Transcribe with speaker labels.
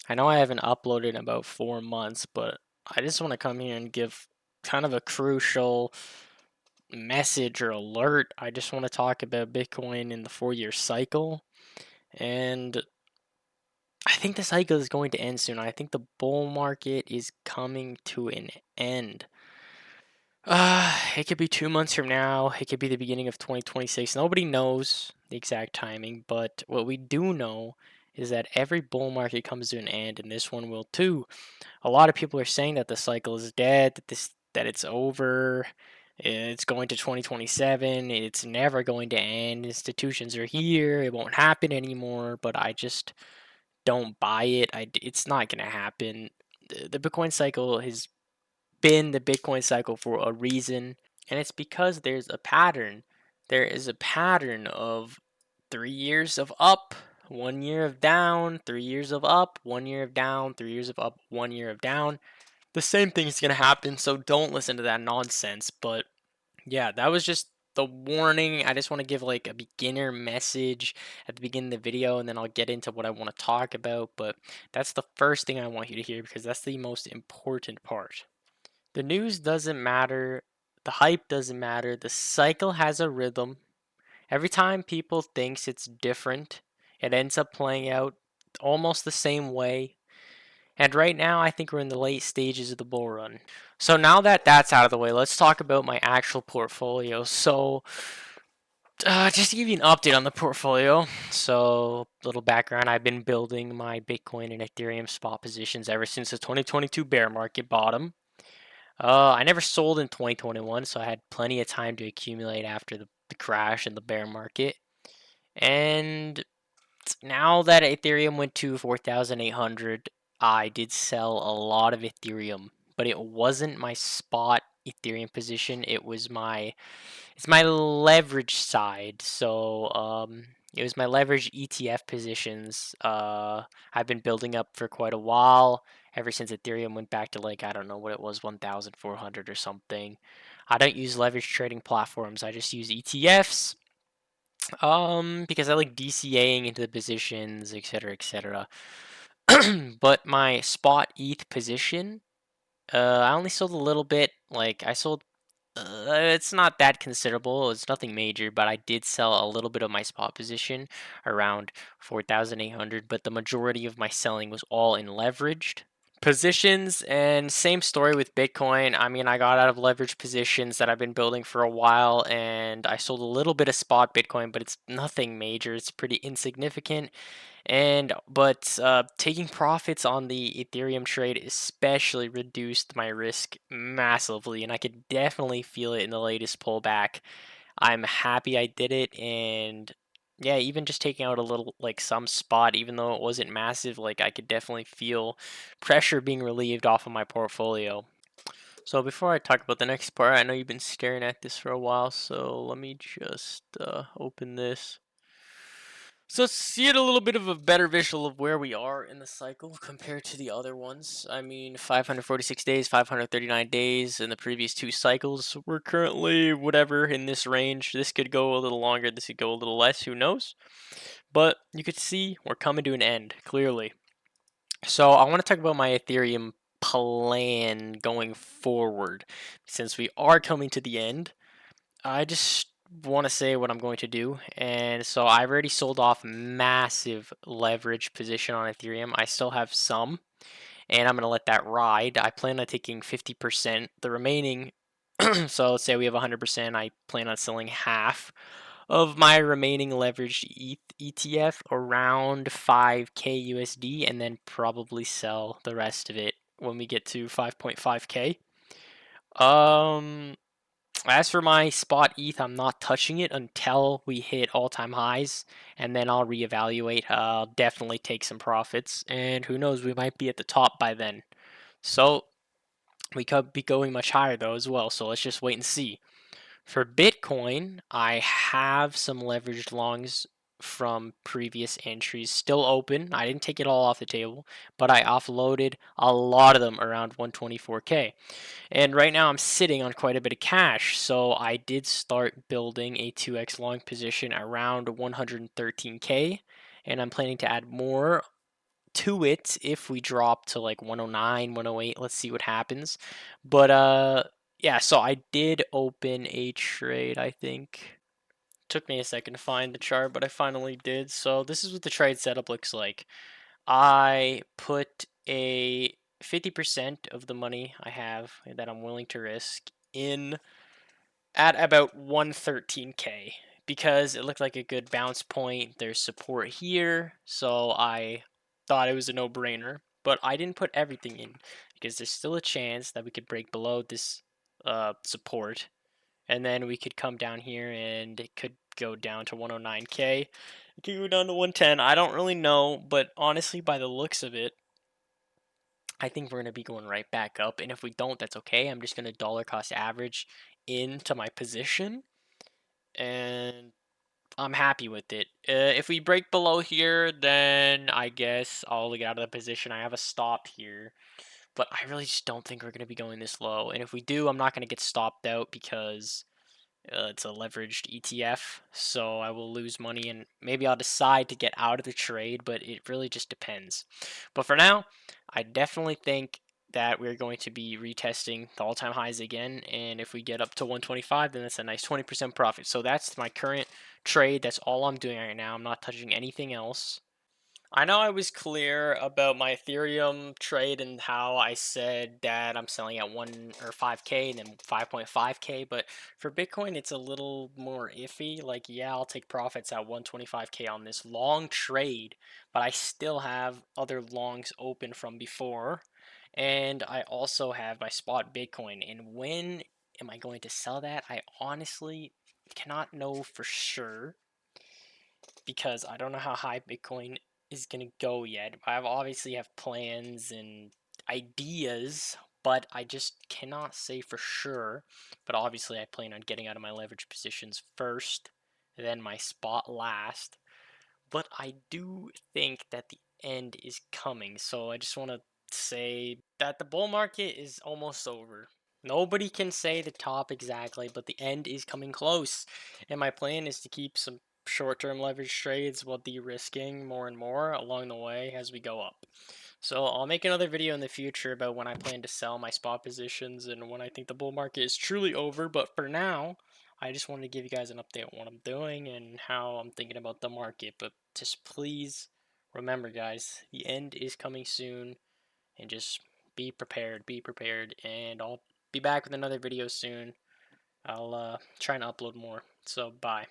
Speaker 1: I know I haven't uploaded in about 4 months, but I just want to come here and give kind of a crucial message or alert. I just want to talk about Bitcoin in the 4 year cycle. And I think the cycle is going to end soon. I think the bull market is coming to an end. It could be 2 months from now. It could be the beginning of 2026. Nobody knows the exact timing, but what we do know is that every bull market comes to an end, and this one will too. A lot of people are saying that the cycle is dead, that it's over, it's going to 2027, it's never going to end. Institutions are here, it won't happen anymore, but I just don't buy it. It's not going to happen. The Bitcoin cycle has been the Bitcoin cycle for a reason, and it's because there's a pattern. There is a pattern of 3 years of up, 1 year of down, 3 years of up, 1 year of down, 3 years of up, 1 year of down. The same thing's gonna happen, so don't listen to that nonsense. But yeah, that was just the warning. I just want to give like a beginner message at the beginning of the video, and then I'll get into what I want to talk about. But that's the first thing I want you to hear because that's the most important part. The news doesn't matter, the hype doesn't matter, the cycle has a rhythm. Every time people thinks it's different, it ends up playing out almost the same way. And right now, I think we're in the late stages of the bull run. So now that that's out of the way, let's talk about my actual portfolio. So, just to give you an update on the portfolio. So, little background: I've been building my Bitcoin and Ethereum spot positions ever since the 2022 bear market bottom. I never sold in 2021, so I had plenty of time to accumulate after the crash and the bear market. And now that Ethereum went to 4,800, I did sell a lot of Ethereum, but it wasn't my spot Ethereum position. It's my leverage side. So it was my leverage ETF positions. I've been building up for quite a while, ever since Ethereum went back to like I don't know what it was, 1,400 or something. I don't use leverage trading platforms. I just use ETFs. Because I like DCAing into the positions, etc., etc. But my spot ETH position, I only sold a little bit. Like I sold, it's not that considerable. It's nothing major, but I did sell a little bit of my spot position around 4,800. But the majority of my selling was all in leveraged positions, and same story with Bitcoin. I mean, I got out of leverage positions that I've been building for a while, and I sold a little bit of spot Bitcoin, but it's nothing major. It's pretty insignificant. And but taking profits on the Ethereum trade especially reduced my risk massively, and I could definitely feel it in the latest pullback. I'm happy I did it, and yeah, even just taking out a little, like some spot, even though it wasn't massive, like I could definitely feel pressure being relieved off of my portfolio. So before I talk about the next part, I know you've been staring at this for a while, so let me just open this. So see it a little bit of a better visual of where we are in the cycle compared to the other ones. I mean, 546 days, 539 days in the previous two cycles. We're currently whatever in this range. This could go a little longer, this could go a little less, who knows? But you could see we're coming to an end, clearly. So I want to talk about my Ethereum plan going forward. Since we are coming to the end, I just want to say what I'm going to do. And so I've already sold off massive leverage position on Ethereum. I still have some, and I'm going to let that ride. I plan on taking 50%. The remaining, so let's say we have 100%, I plan on selling half of my remaining leveraged ETH ETF around 5K USD, and then probably sell the rest of it when we get to 5.5K. Um, as for my spot ETH, I'm not touching it until we hit all-time highs, and then I'll reevaluate. I'll definitely take some profits, and who knows, we might be at the top by then. So we could be going much higher though as well. So let's just wait and see. For Bitcoin, I have some leveraged longs from previous entries still open. I didn't take it all off the table, but I offloaded a lot of them around 124K. And right now I'm sitting on quite a bit of cash, so I did start building a 2x long position around 113K, and I'm planning to add more to it if we drop to like 109, 108. Let's see what happens. But yeah, so I did open a trade, I think. Took me a second to find the chart, but I finally did. So this is what the trade setup looks like. I put a 50% of the money I have that I'm willing to risk in at about 113k because it looked like a good bounce point. There's support here, so I thought it was a no-brainer. But I didn't put everything in because there's still a chance that we could break below this support, and then we could come down here and it could go down to 109k. It could go down to 110. I don't really know, but honestly, by the looks of it, I think we're going to be going right back up. And if we don't, that's okay. I'm just going to dollar cost average into my position, and I'm happy with it. If we break below here, then I guess I'll get out of the position. I have a stop here, but I really just don't think we're going to be going this low. And if we do, I'm not going to get stopped out because it's a leveraged ETF, so I will lose money and maybe I'll decide to get out of the trade, but it really just depends. But for now, I definitely think that we're going to be retesting the all-time highs again, and if we get up to 125, then that's a nice 20% profit. So that's my current trade. That's all I'm doing right now. I'm not touching anything else. I know I was clear about my Ethereum trade and how I said that I'm selling at 1 or 5k and then 5.5k, but for Bitcoin it's a little more iffy. Like, yeah, I'll take profits at 125k on this long trade, but I still have other longs open from before, and I also have my spot Bitcoin. And when am I going to sell that? I honestly cannot know for sure because I don't know how high Bitcoin is gonna go yet. I obviously have plans and ideas, but I just cannot say for sure. But obviously, I plan on getting out of my leverage positions first, then my spot last. But I do think that the end is coming, so I just want to say that the bull market is almost over. Nobody can say the top exactly, but the end is coming close. And my plan is to keep some short-term leverage trades while de-risking more and more along the way as we go up. So I'll make another video in the future about when I plan to sell my spot positions and when I think the bull market is truly over. But for now, I just wanted to give you guys an update on what I'm doing and how I'm thinking about the market. But just please remember, guys, the end is coming soon, and just be prepared, and I'll be back with another video soon. I'll try and upload more. So bye.